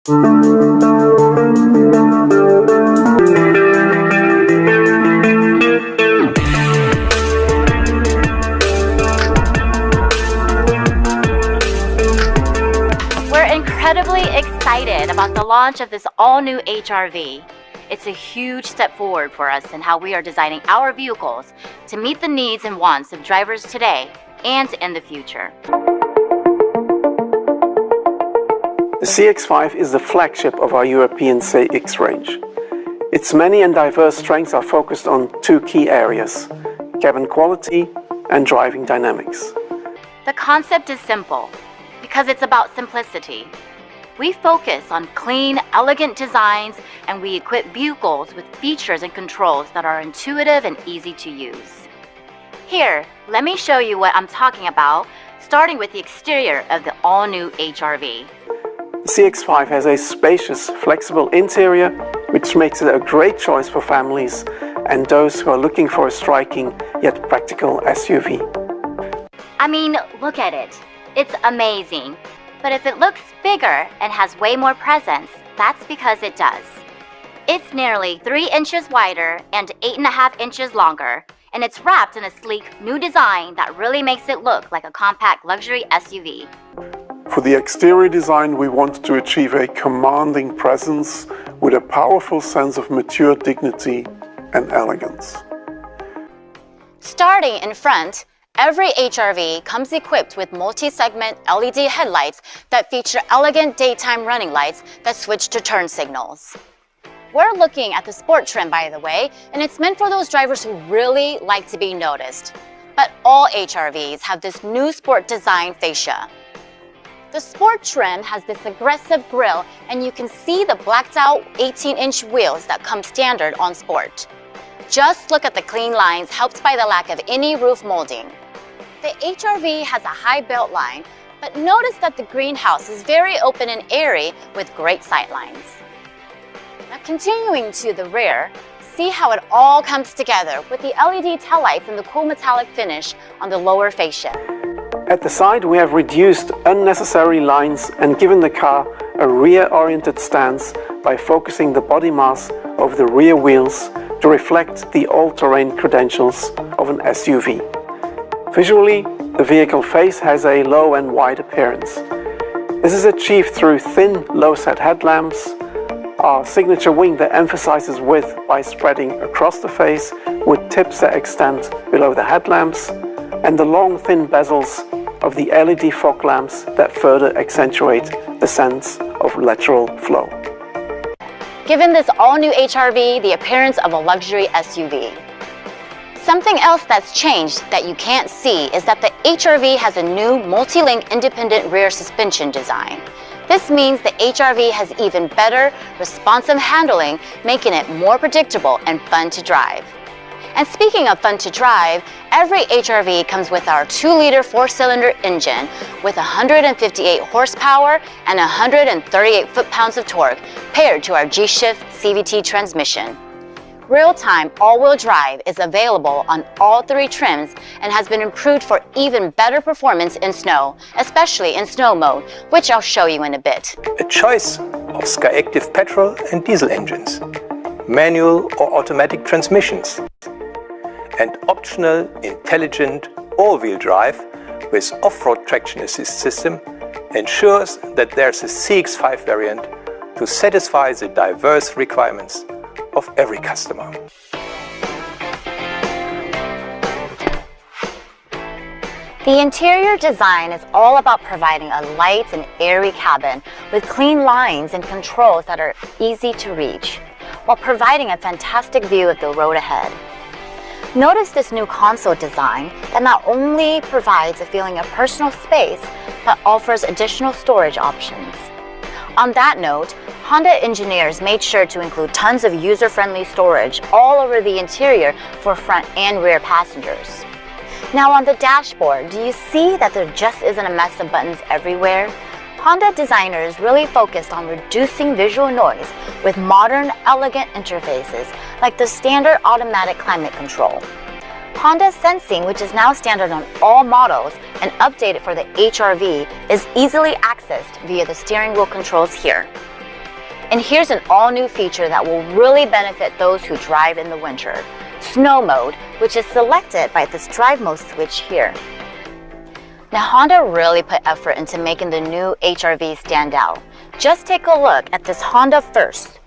We're incredibly excited about the launch of this all-new HR-V. It's a huge step forward for us in how we are designing our vehicles to meet the needs and wants of drivers today and in the future. The CX-5 is the flagship of our European CX range. Its many and diverse strengths are focused on two key areas: cabin quality and driving dynamics. The concept is simple because it's about simplicity. We focus on clean, elegant designs, and we equip vehicles with features and controls that are intuitive and easy to use. Here, let me show you what I'm talking about, starting with the exterior of the all-new HR-V. The CX-5 has a spacious, flexible interior, which makes it a great choice for families and those who are looking for a striking yet practical SUV. I mean, look at it. It's amazing. But if it looks bigger and has way more presence, that's because it does. It's nearly 3 inches wider and 8.5 inches longer, and it's wrapped in a sleek new design that really makes it look like a compact luxury SUV. For the exterior design, we want to achieve a commanding presence with a powerful sense of mature dignity and elegance. Starting in front, every HR-V comes equipped with multi-segment LED headlights that feature elegant daytime running lights that switch to turn signals. We're looking at the sport trim, by the way, and it's meant for those drivers who really like to be noticed. But all HR-Vs have this new sport design fascia. The sport trim has this aggressive grille, and you can see the blacked out 18-inch wheels that come standard on sport. Just look at the clean lines helped by the lack of any roof molding. The HR-V has a high belt line, but notice that the greenhouse is very open and airy with great sight lines. Now continuing to the rear, see how it all comes together with the LED taillights and the cool metallic finish on the lower fascia. At the side, we have reduced unnecessary lines and given the car a rear-oriented stance by focusing the body mass of the rear wheels to reflect the all-terrain credentials of an SUV. Visually, the vehicle face has a low and wide appearance. This is achieved through thin, low-set headlamps, our signature wing that emphasizes width by spreading across the face with tips that extend below the headlamps, and the long, thin bezels of the LED fog lamps that further accentuate the sense of lateral flow. Giving this all-new HR-V the appearance of a luxury SUV. Something else that's changed that you can't see is that the HR-V has a new multi-link independent rear suspension design. This means the HR-V has even better responsive handling, making it more predictable and fun to drive. And speaking of fun to drive, every HR-V comes with our 2-liter 4-cylinder engine with 158 horsepower and 138 foot-pounds of torque paired to our G-Shift CVT transmission. Real-time all-wheel drive is available on all 3 trims and has been improved for even better performance in snow, especially in snow mode, which I'll show you in a bit. A choice of Skyactiv petrol and diesel engines, manual or automatic transmissions, and optional intelligent all-wheel drive with off-road traction assist system ensures that there's a CX-5 variant to satisfy the diverse requirements of every customer. The interior design is all about providing a light and airy cabin with clean lines and controls that are easy to reach, while providing a fantastic view of the road ahead. Notice this new console design that not only provides a feeling of personal space, but offers additional storage options. On that note, Honda engineers made sure to include tons of user-friendly storage all over the interior for front and rear passengers. Now on the dashboard, do you see that there just isn't a mess of buttons everywhere? Honda designers really focused on reducing visual noise with modern, elegant interfaces like the standard automatic climate control. Honda Sensing, which is now standard on all models and updated for the HR-V, is easily accessed via the steering wheel controls here. And here's an all-new feature that will really benefit those who drive in the winter. Snow mode, which is selected by this drive mode switch here. Now Honda really put effort into making the new HR-V stand out. Just take a look at this Honda First,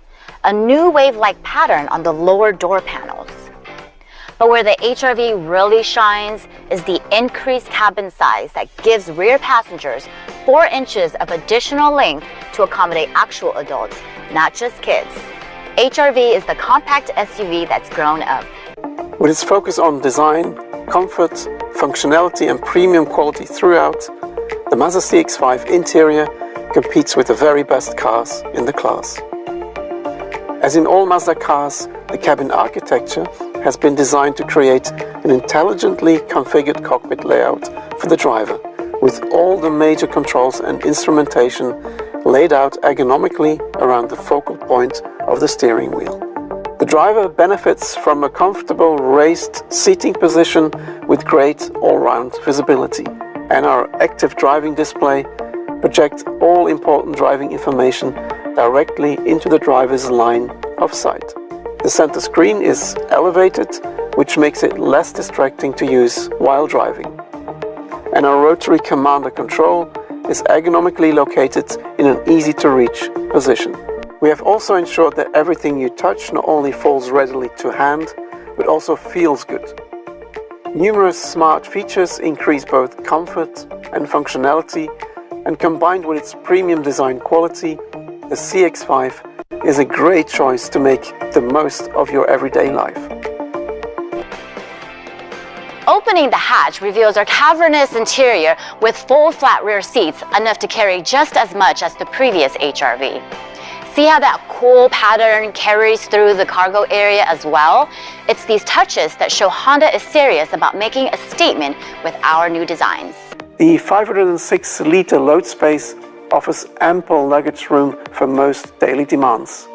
a new wave-like pattern on the lower door panels. But where the HR-V really shines is the increased cabin size that gives rear passengers 4 inches of additional length to accommodate actual adults, not just kids. HR-V is the compact SUV that's grown up. With its focus on design, comfort, functionality and premium quality throughout, the Mazda CX-5 interior competes with the very best cars in the class. As in all Mazda cars, the cabin architecture has been designed to create an intelligently configured cockpit layout for the driver, with all the major controls and instrumentation laid out ergonomically around the focal point of the steering wheel. The driver benefits from a comfortable raised seating position with great all-round visibility, and our active driving display projects all important driving information directly into the driver's line of sight. The center screen is elevated, which makes it less distracting to use while driving. And our rotary commander control is ergonomically located in an easy-to-reach position. We have also ensured that everything you touch not only falls readily to hand, but also feels good. Numerous smart features increase both comfort and functionality, and combined with its premium design quality, the CX-5 is a great choice to make the most of your everyday life. Opening the hatch reveals our cavernous interior with full flat rear seats, enough to carry just as much as the previous HR-V. See how that cool pattern carries through the cargo area as well? It's these touches that show Honda is serious about making a statement with our new designs. The 506-liter load space offers ample luggage room for most daily demands,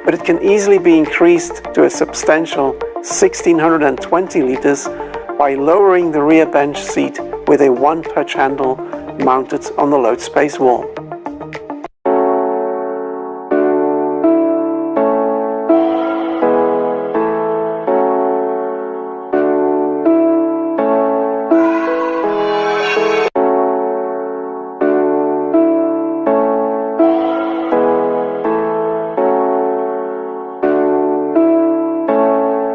but it can easily be increased to a substantial 1,620 liters by lowering the rear bench seat with a one-touch handle mounted on the load space wall.